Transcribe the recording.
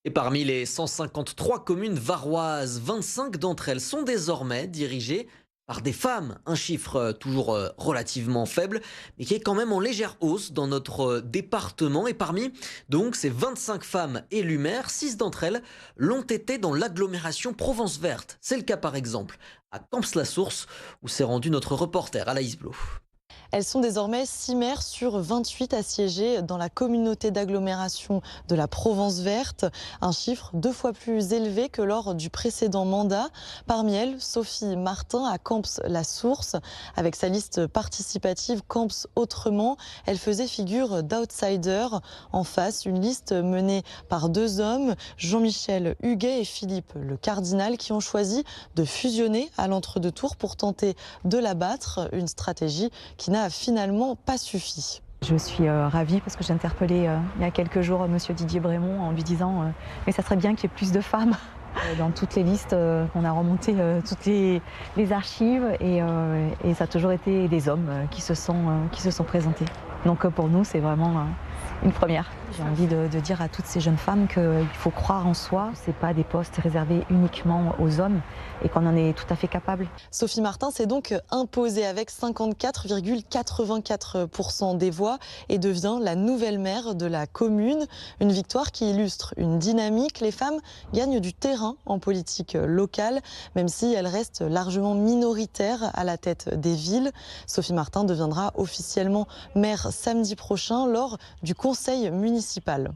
Et parmi les 153 communes varoises, 25 d'entre elles sont désormais dirigées par des femmes. Un chiffre toujours relativement faible, mais qui est quand même en légère hausse dans notre département. Et parmi donc ces 25 femmes élues maires, 6 d'entre elles l'ont été dans l'agglomération Provence Verte. C'est le cas par exemple à Camps-la-Source, où s'est rendu notre reporter Alaïs Blo. Elles sont désormais 6 maires sur 28 à siéger dans la communauté d'agglomération de la Provence Verte, un chiffre 2 fois plus élevé que lors du précédent mandat. Parmi elles, Sophie Martin à Camps-la-Source. Avec sa liste participative Camps Autrement, elle faisait figure d'outsider. En face, une liste menée par 2 hommes, Jean-Michel Huguet et Philippe Le Cardinal, qui ont choisi de fusionner à l'entre-deux tours pour tenter de la battre, une stratégie qui n'a finalement pas suffi. Je suis ravie parce que j'ai interpellé il y a quelques jours monsieur Didier Brémond en lui disant mais ça serait bien qu'il y ait plus de femmes dans toutes les listes. On a remonté toutes les archives et ça a toujours été des hommes qui se sont présentés. Donc pour nous c'est vraiment une première. J'ai envie de dire à toutes ces jeunes femmes qu'il faut croire en soi. Ce n'est pas des postes réservés uniquement aux hommes et qu'on en est tout à fait capable. Sophie Martin s'est donc imposée avec 54,84% des voix et devient la nouvelle maire de la commune. Une victoire qui illustre une dynamique. Les femmes gagnent du terrain en politique locale, même si elles restent largement minoritaires à la tête des villes. Sophie Martin deviendra officiellement maire samedi prochain lors du conseil municipal.